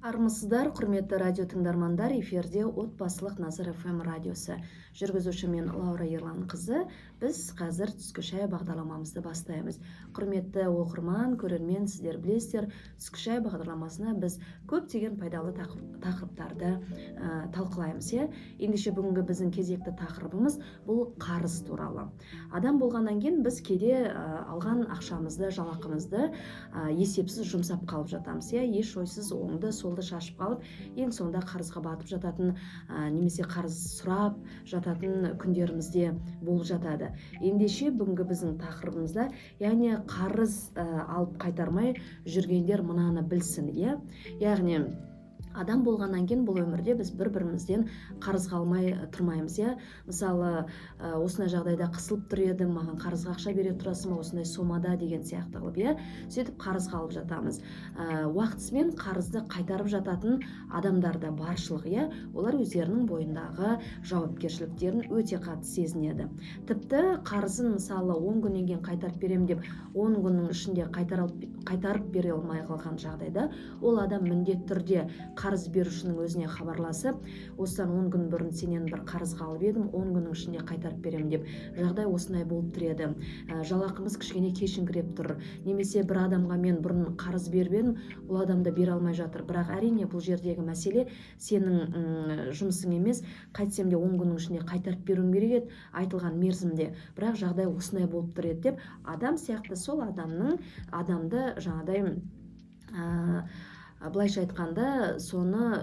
Армысыздар, құрметті радио тыңдармандар, эфирде отбасылық Назар ФМ радиосы. Жүргізуші мен Лаура Ерлан қызы, біз қазір түскі шай бағдарламамызды бастаймыз. Құрметті оқырман, көрермен, сіздер білесіздер, түскі шай бағдарламасына біз көптеген пайдалы тақырыптарды талқылаймыз. Ендеше бүгінгі біздің кезекті тақырыбымыз бұл қарыз туралы. Адам болғаннан кейін біз кейде алған ақшамызды, жалақымызды есепсіз жұмсап қалып жатамыз. Еш ойсыз оңды солды шашып қалып, ең соңында қарызға батып жататын, немесе қарыз сұрап жататын күндерімізде болып жатады. Ендеше бүгінгі біздің тақырыбымызда, яғни қарыз алып қайтармай жүргендер мынаны білсін. Яғни адам болғаннан кейін бұл өмірде біз бір-бірімізден қарызға алмай тұрмаймыз. Мысалы, осындай жағдайда қысылып тұр едім, маған қарызға ақша бере тұрасың ба, осындай сомада деген сияқты қылып, сөйтіп қарызға алып жатамыз. Уақытысымен қарызды қайтарып жататын адамдар да баршылық, олар өздерінің бойындағы жауапкершіліктерін өте қатты сезінеді. Тіпті қарызын мысалы 10 күннен кейін қайтарып берем деп, 10 күннің ішінде қайтарып бере алмай қалған жағдайда, ол адам міндетті түрде қарыз берушінің өзіне хабарласып, осыдан 10 күн бұрын сенен бір қарызға алып едім, 10 күннің ішінде қайтарып берем деп, жағдай осындай болып тұр еді. Жалақымыз кішкене кешіңкіреп тұр. Немесе бір адамға мен бұрын қарыз беріп едім, ол адамды бере алмай жатыр. Бірақ әрине бұл жердегі мәселе сенің жұмысың емес, қайтсем де 10 күннің ішінде қайтарып беруім керек еді, айтылған мерзімде. Бірақ жағдай осындай болып тұр еді деп, адам сияқты сол адамды жаңадай былайша айтқанда соны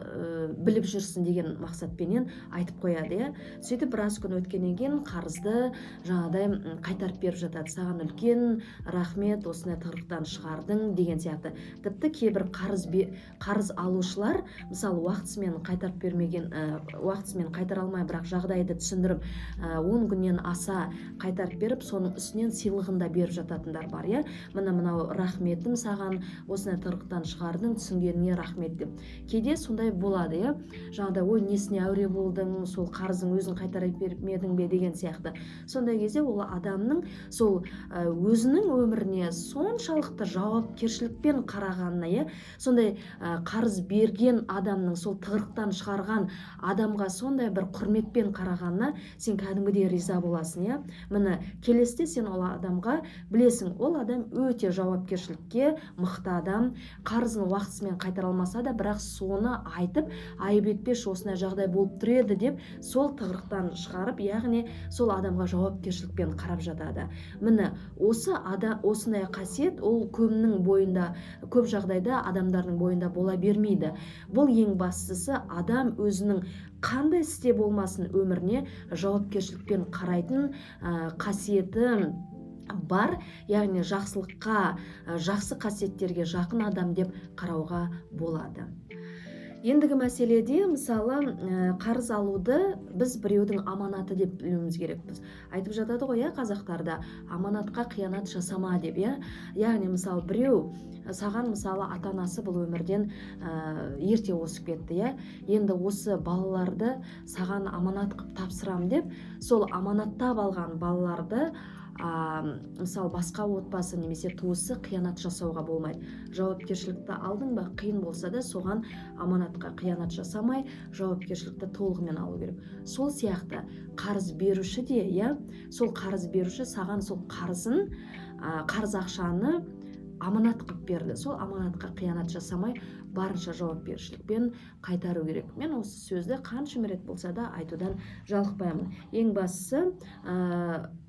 біліп жүрсін деген мақсатпенен айтып қояды. Сөйтіп біраз күн өткеннен кейін қарызды жаңадай қайтарып беріп жатады. Саған үлкен рахмет, осындай тығырықтан шығардың деген сияқты. Тіпті кейбір қарыз алушылар, мысалы уақытысымен қайтарып бермеген, уақытысымен қайтара алмай, бірақ жағдайды түсіндіріп, 10 күннен аса қайтарып беріп, соның үстінен сыйлығын да беріп жататындар бар. Мынау рахметім саған, осындай тығырықтан шығардың, түсінгеніңе рахмет деп. Кейде сондай болады, жаңағыдай, ой, несіне әуре болдың, сол қарызың өзің қайтара бермедің бе деген сияқты. Сондай кезде ол адамның сол өзінің өміріне соншалықты жауапкершілікпен қарағанына, сондай қарыз берген адамның, сол тығырықтан шығарған адамға сондай бір құрметпен қарағанына сен кәдімгідей риза боласың. Міне келесіде сен ол адамға білесің, ол адам өте жауапкершілікке мықты адам, қарызын уақытысымен қайтара алмаса да, бірақ соны айтып, айып етпеші, осындай жағдай болып тұр еді деп, сол тығырықтан шығарып, яғни сол адамға жауапкершілікпен қарап жатады. Міне осындай қасиет ол көбінің бойында, көп жағдайда адамдардың бойында бола бермейді. Бұл ең бастысы адам өзінің қандай істе болмасын өміріне жауапкершілікпен қарайтын қасиеті бар, яғни жақсылыққа, жақсы қасиеттерге жақын адам деп қарауға болады. Ендігі мәселеде, мысалы, қарыз алуды біз біреудің аманаты деп білуіміз керекпіз. Айтып жатады ғой, қазақтарда, аманатқа қиянат жасама деп, яғни мысалы біреу саған, мысалы, ата-анасы бұл өмірден ерте осып кетті, енді осы балаларды саған аманат қып тапсырам деп, сол аманаттап алған балаларды мысалы басқа отбасы немесе туысы қиянат жасауға болмайды. Жауапкершілікті алдың ба, қиын болса да соған аманатқа қиянат жасамай, жауапкершілікті толығымен алу керек. Сол сияқты қарыз беруші де, сол қарыз беруші саған сол қарыз ақшаны аманат қып берді. Сол аманатқа қиянат жасамай, барынша жауапкершілікпен қайтару керек. Мен осы сөзді қанша рет болса да айтудан жалықпаймын. Ең бастысы,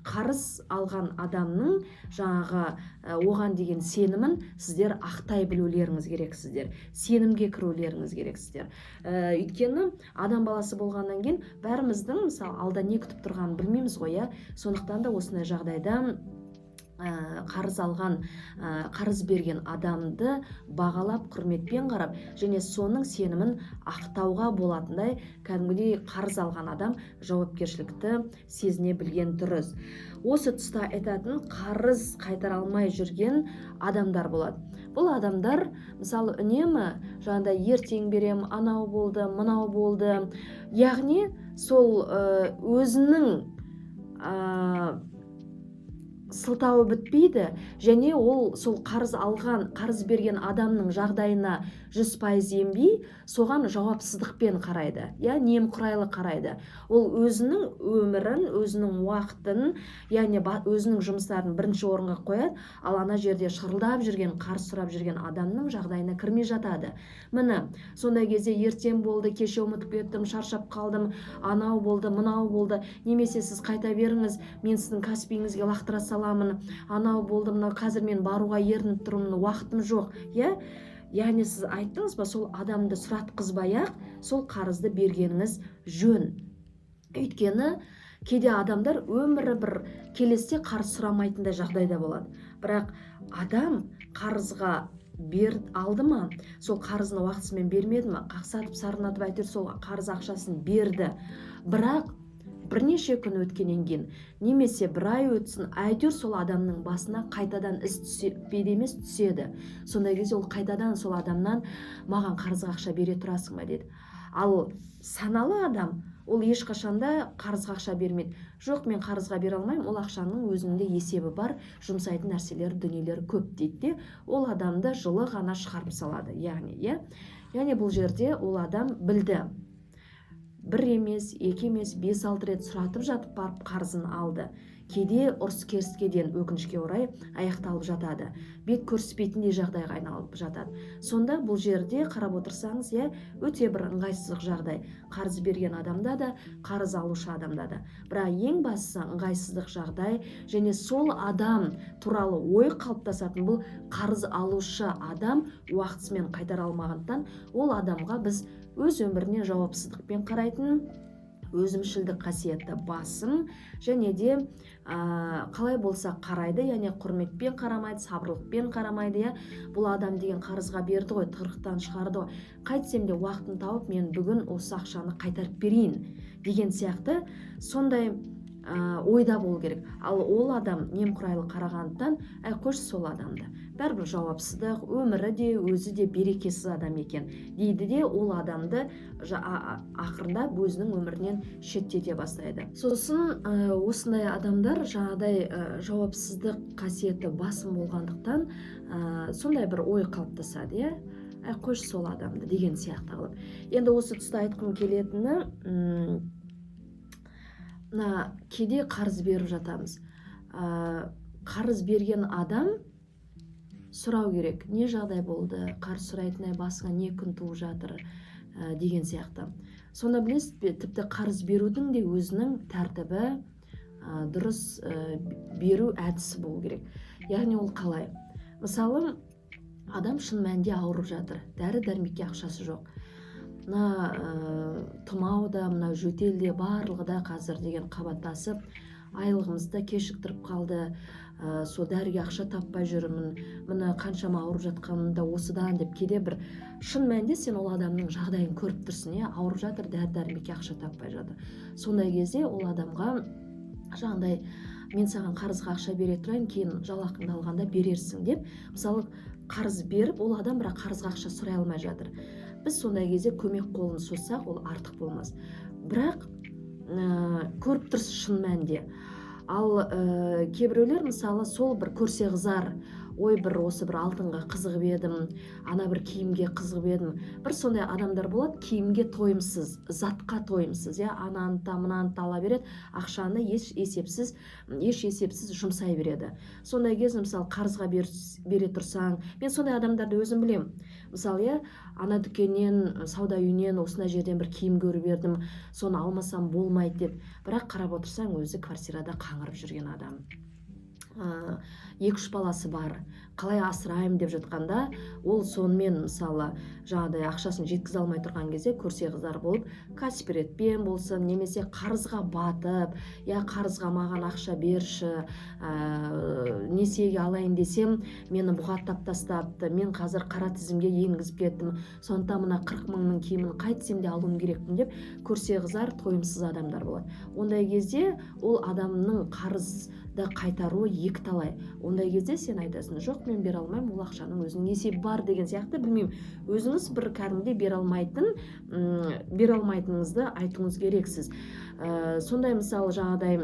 қарыз алған адамның жаңағы оған деген сенімін сіздер ақтай білулеріңіз керексіздер. Сенімге кірулеріңіз керексіздер. Өйткені адам баласы болғаннан кейін бәріміздің мысалы алда не күтіп тұрғанын білмейміз ғой, сондықтан да осындай жағдайда қарыз берген адамды бағалап, құрметпен қарап, және соның сенімін ақтауға болатындай кәдімгідей қарыз алған адам жауапкершілікті сезіне білген дұрыс. Осы тұста айтатын қарыз қайтара алмай жүрген адамдар болады. Бұл адамдар мысалы үнемі жаңағыдай ертең берем, анау болды, мынау болды. Яғни сол өзінің сылтауы бітпейді, және ол сол қарыз алған, қарыз берген адамның жағдайына 100% енбей, соған жауапсыздықпен қарайды, немқұрайлы қарайды. Ол өзінің өмірін, өзінің уақытын, яғни өзінің жұмыстарын бірінші орынға қояды, ал ана жерде шырылдап жүрген, қарыз сұрап жүрген адамның жағдайына кірмей жатады. Міне, сондай кезде ертең болды, кеше ұмытып кеттім, шаршап қалдым, анау болды, мынау болды, немесе сіз қайта беріңіз, мен сіздің каспиіңізге лақтыра саламын, анау болды, мынау қазір мен баруға ерініп тұрмын, уақытым жоқ, яғни сіз айттыңыз ба, сол адамды сұратқызбай-ақ сол қарызды бергеніңіз жөн. Өйткені кейде адамдар өмірі бір келесте қарыз сұрамайтындай жағдайда болады. Бірақ адам қарызға алды ма, сол қарызын уақытысымен бермеді ма, қақсатып сарнатып әйтеуір сол қарыз ақшасын берді. Бірақ бірнеше күн өткеннен кейін, немесе бір ай өтсін, әйтеуір сол адамның басына қайтадан іс түспейді емес, түседі. Сондай кезде ол қайтадан сол адамнан маған қарызға ақша бере тұрасың ба деді. Ал саналы адам, ол ешқашанда қарызға ақша бермейді. Жоқ, мен қарызға бере алмаймын, ол ақшаның өзінде есебі бар, жұмсайтын нәрселер, дүниелер көп дейді де, ол адамды жылы ғана шығарып салады. Яғни бұл жерде ол адам білді. Бір емес, екі емес, 5-6 рет сұратып жатып барып қарызын алды. Кейде ұрыс-керіскеден өкінішке орай аяқталып жатады. Бет көрсетпейтіндей жағдайға айналып жатады. Сонда бұл жерде қарап отырсаңыз, өте бір ыңғайсыздық жағдай. Қарыз берген адамда да, қарыз алушы адамда да. Бірақ ең бастысы ыңғайсыздық жағдай, және сол адам туралы ой қалыптасатын бұл қарыз алушы адам уақытысымен қайтара алмағандықтан, ол адамға біз өз өміріне жауапсыздықпен қарайтын, өзімшілдік қасиетті басым, және де қалай болса қарайды, яғни құрметпен қарамайды, сабырлықпен қарамайды. Бұл адам деген қарызға берді ғой, тығырықтан шығарды ғой, қайтсем де уақытын тауып, мен бүгін осы ақшаны қайтарып берейін деген сияқты сондай ойда болу керек. Ал ол адам немқұрайлы қарағандықтан, қойшы сол адамды, бәрібір жауапсыздық, өмірі де, өзі де берекесіз адам екен дейді де, ол адамды ақырындап өзінің өмірінен шеттете бастайды. Сосын осындай адамдар жаңағыдай жауапсыздық қасиеті басым болғандықтан сондай бір ой қалыптасады, қойшы сол адамды деген сияқты қылып. Енді осы тұста айтқым келетіні, кейде қарыз беріп жатамыз. Қарыз берген адам сұрау керек, не жағдай болды, қарыз сұрайтындай басыңа не күн туып жатыр деген сияқты. Сонда білесіз бе, тіпті қарыз берудің де өзінің тәртібі, дұрыс беру әдісі болу керек. Яғни ол қалай? Мысалы, адам шын мәнінде ауырып жатыр, дәрі-дәрмекке ақшасы жоқ. Тұмау да, жөтел де, барлығы да қазір деген қабаттасып, айлығымызды кешіктіріп қалды, сол дәріге ақша таппай жүрмін, міне қаншама ауырып жатқанымда осыдан деп, кейде бір шын мәнінде сен ол адамның жағдайын көріп тұрсың, ауырып жатыр, дәрі-дәрмекке ақша таппай жатыр. Сондай кезде ол адамға жаңағыдай, мен саған қарызға ақша бере тұрайын, кейін жалақыңды алғанда берерсің деп, мысалы қарыз беріп, ол адам бірақ қарызға ақша сұрай алмай жатыр. Біз сондай кезде көмек қолын созсақ, ол артық болмас. Бірақ көріп тұрсыз шын мәнінде. Ал кейбіреулер мысалы сол бір көрсе қызар, ой, бір осы бір алтынға қызығып едім, ана бір киімге қызығып едім. Бір сондай адамдар болады, киімге тойымсыз, затқа тойымсыз, ананы мынаны ала береді, ақшаны еш есепсіз жұмсай береді. Сондай кез мысалы қарызға бере тұрсаң, мен сондай адамдарды өзім білем. Мысалы, ана дүкеннен, сауда үйінен осындай жерден бір киім көріп бердім, соны алмасам болмайды деп. Бірақ қарап отырсаң, өзі квартирада қаңырып жүрген адам. 2-3 баласы бар, қалай асырайым деп жатқанда, ол сонымен мысалы жаңағыдай ақшасын жеткізе алмай тұрған кезде көрсе қыздар болып, каспиретпен болсын, немесе қарызға батып, қарызға маған ақша берші, несиеге алайын десем, мені бұғаттап тастапты, мен қазір қара тізімге енгізіп кеттім, сондықтан мына 40 мыңның киімін қайтсем де алуым керекпін деп, көрсе қыздар тойымсыз адамдар болады. Ондай кезде ол адамның қарызды қайтаруы екі талай. Ондай кезде сен айтасың, жоқ, мен бере алмаймын, ол ақшаның өзінің есебі бар деген сияқты, білмеймін, өзіңіз бір кәдімгідей бере алмайтыныңызды айтуыңыз керексіз. Сондай мысалы жаңағыдай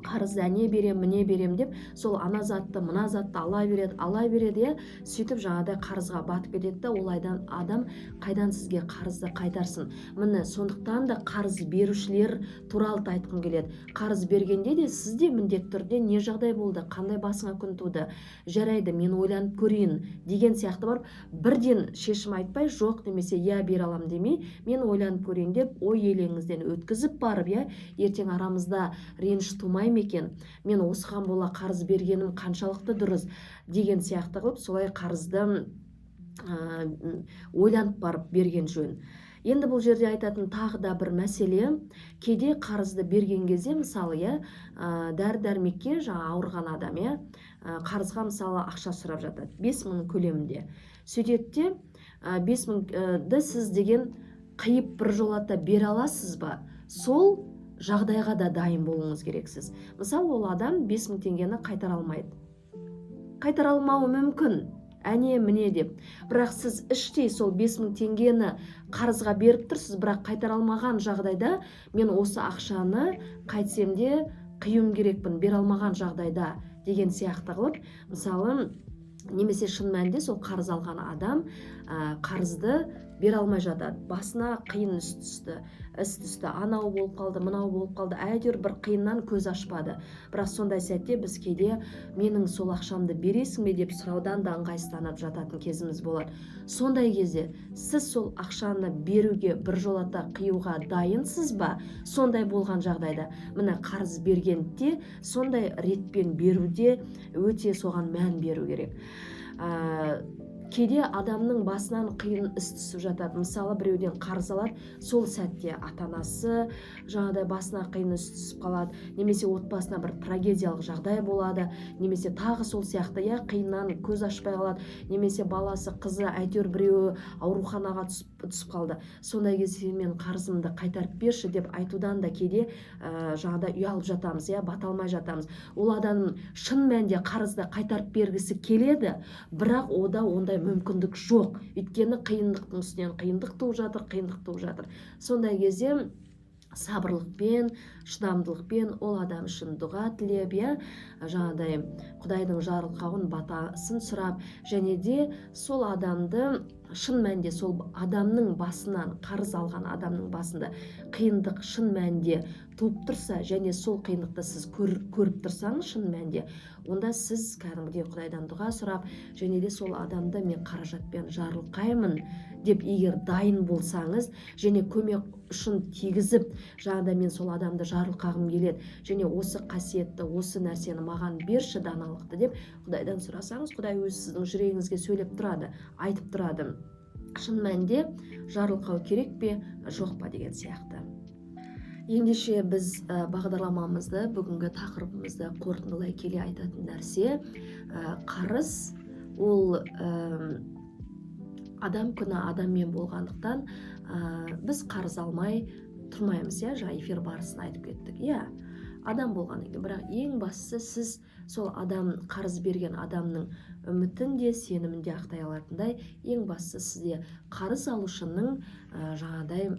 қарыз әне берем, міне берем деп сол ана затты мына затты ала береді иә, сөйтіп жаңағыдай қарызға батып кетеді да, ол адам қайдан сізге қарызды қайтарсын. Міне сондықтан да қарыз берушілер туралы айтқым келеді. Қарыз бергенде де сізде міндетті түрде не жағдай болды, қандай басыңа күн туды, жарайды мен ойланып көрейін деген сияқты барып бірден шешім айтпай, жоқ немесе я бере алам демей, мен ойланып көрейін деп ой елеңізден өткізіп барып, иә, ертең арамызда реніш тумай екен, мен осыған бола қарыз бергенім қаншалықты дұрыс деген сияқты қылып, солай қарызды ойланып барып берген жөн. Енді бұл жерде айтатын тағы да бір мәселе, кейде қарызды берген кезде, мысалы, иә, дәрі-дәрмекке жаңа ауырған адам, иә, қарызға мысалы ақша сұрап жатады 5.000 көлемінде. Сөйтеді де 5.000-ды сіз деген қиып бір жолата бере аласыз ба? Сол жағдайға да дайын болуыңыз керексіз. Мысалы, ол адам 5.000 теңгені қайтара алмайды. Қайтара алмауы мүмкін, әне міне деп. Бірақ сіз іштей сол 5.000 теңгені қарызға беріп тұрсыз, бірақ қайтара алмаған жағдайда мен осы ақшаны қайтсем де қиюым керекпін, бере алмаған жағдайда деген сияқты қылып, мысалы, немесе шын мәнінде сол қарыз алған адам қарызды бере алмай жатады. Басына қиын іс түсті, анау болып қалды, мынау болып қалды, әйтеуір бір қиыннан көз ашпады. Бірақ сондай сәтте біз кейде менің сол ақшамды бересің бе деп сұраудан да ыңғайсызданып жататын кезіміз болады. Сондай кезде сіз сол ақшаны беруге бір жолата қиюға дайынсыз ба? Сондай болған жағдайда міне қарыз бергенде сондай ретпен беруде өте соған мән беру керек. Кейде адамның басынан қиын іс түсіп жатады. Мысалы, біреуден қарыз алады, сол сәтте ата-анасы жаңағыдай басына қиын іс түсіп қалады, немесе отбасына бір трагедиялық жағдай болады, немесе тағы сол сияқты, иә, қиыннан көз ашпай қалады, немесе баласы, қызы, әйтеуір біреуі ауруханаға түсіп қалды. Сондай кезде мен қарызымды қайтарып берші деп айтудан да кейде жаңағыдай ұялып жатамыз, иә, бата алмай жатамыз. Ол адам шын мәнінде қарызды қайтарып бергісі келеді, бірақ ондай мүмкіндік жоқ. Өйткені қиындықтың үстінен қиындық туып жатыр. Сондай кезде сабырлықпен, шыдамдылықпен ол адам үшін дұға тілеп, иә, жаңағыдай Құдайдың жарылқауын, батасын сұрап, және де сол адамды шын мәнінде сол адамның басынан, қарыз алған адамның басында қиындық шын мәнінде туып тұрса, және сол қиындықты сіз көріп тұрсаңыз шын мәнінде, онда сіз кәдімгідей Құдайдан дұға сұрап, және де сол адамды мен қаражатпен жарылқаймын деп егер дайын болсаңыз, және көмек үшін тигізіп, жаңағыдай мен сол адамды жарылқағым келеді, және осы қасиетті, осы нәрсені маған берші, даналықты деп Құдайдан сұрасаңыз, Құдай өзі сіздің жүрегіңізге сөйлеп тұрады, айтып тұрады. Шын мәнінде жарылқау керек пе, жоқ па деген сияқты. Ендеше біз бағдарламамызды, бүгінгі тақырыбымызды қорытындылай келе айтатын нәрсе, қарыз ол адам күні адаммен болғандықтан біз қарыз алмай тұрмаймыз, иә, жаңа эфир барысында айтып кеттік, иә, адам болғаннан кейін. Бірақ ең бастысы сіз сол адам, қарыз берген адамның үмітін де сенімін де ақтай алатындай, ең бастысы сізде қарыз алушының жаңағыдай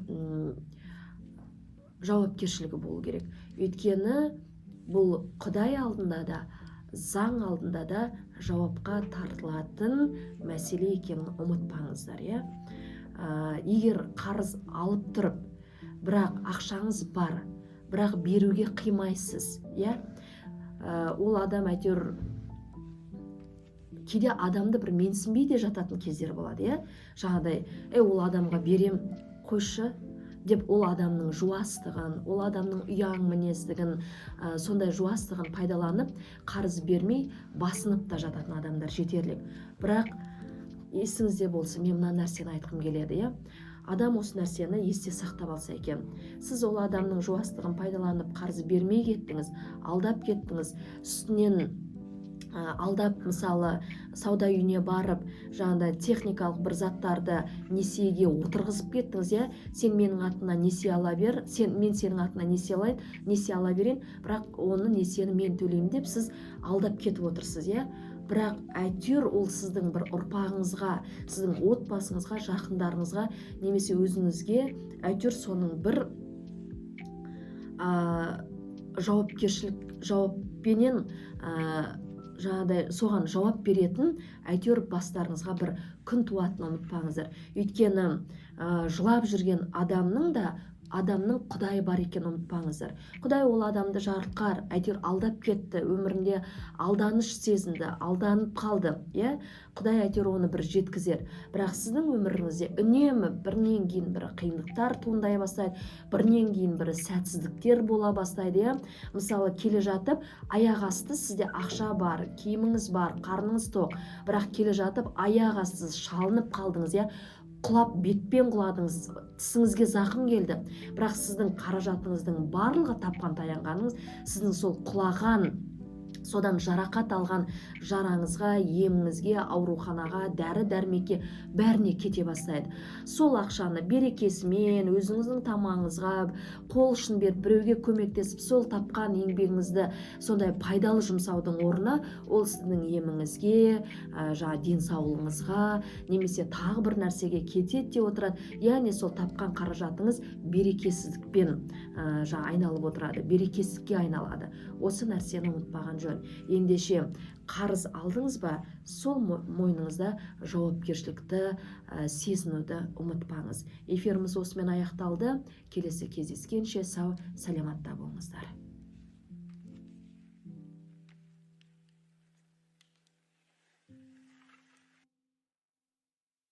жауапкершілігі болу керек. Өйткені бұл Құдай алдында да, заң алдында да жауапқа тартылатын мәселе екенін ұмытпаңыздар, иә. Егер қарыз алып тұрып, бірақ ақшаңыз бар, бірақ беруге қимайсыз, иә, ол адам әйтеуір кейде адамды бір менсінбей де жататын кездер болады, иә. Жаңағыдай, ол адамға берем, қойшы деп ол адамның жуастығын, ол адамның ұяң мінездігін, сондай жуастығын пайдаланып, қарыз бермей басынып та жататын адамдар жетерлік. Бірақ есіңізде болсын, мен мына нәрсені айтқым келеді, иә. Адам осы нәрсені есте сақтап алса екен. Сіз ол адамның жуастығын пайдаланып қарыз бермей кеттіңіз, алдап кеттіңіз, үстінен алдап, мысалы, сауда үйіне барып, жаңағыдай техникалық бір заттарды несиеге отырғызып кеттіңіз, иә, сен менің атымнан несие ала бер, мен сенің атыңнан несие ала берейін, бірақ оны несиені мен төлеймін деп сіз алдап кетіп отырсыз, иә. Бірақ әйтеуір ол сіздің бір ұрпағыңызға, сіздің отбасыңызға, жақындарыңызға, немесе өзіңізге әйтеуір соның бір жауаппенен жаңағыдай соған жауап беретін әйтеуір бастарыңызға бір күн туатынын ұмытпаңыздар. Өйткені жылап жүрген адамның Құдай бар екенін ұмытпаңыздар. Құдай ол адамды жарылқар, әйтеуір алдап кетті, өмірінде алданыш сезінді, алданып қалды, Құдай әйтеуір оны бір жеткізер. Бірақ сіздің өміріңізде үнемі бірінен кейін бірі қиындықтар туындай бастайды, бірінен кейін бірі сәтсіздіктер бола бастайды, Мысалы, келе жатып, аяқ асты сізде ақша бар, киіміңіз бар, қарныңыз тоқ, бірақ келе жатып аяқ асты шалынып қалдыңыз, құлап бетпен құладыңыз, тісіңізге зақым келді. Бірақ сіздің қаражатыңыздың барлығы тапқан таянғаныңыз сіздің сол құлаған, содан жарақат алған жараңызға, еміңізге, ауруханаға, дәрі-дәрмекке бәріне кете бастайды. Сол ақшаны берекесімен, өзіңіздің тамағыңызға қол ұшын беріп, біреуге көмектесіп, сол тапқан еңбегіңізді сондай пайдалы жұмсаудың орнына, ол сіздің еміңізге, денсаулығыңызға, немесе тағы бір нәрсеге кетеді деп отырады. Яғни сол тапқан қаражатыңыз берекесіздікпен айналып отырады, берекесіздікке айналады. Осы нәрсені ұмытпаған жөн. Ендеше қарыз алдыңыз ба, сол мойныңызда жауапкершілікті сезінуді ұмытпаңыз. Эфиріміз осымен аяқталды. Келесі кездескенше сау, саламатта болыңыздар.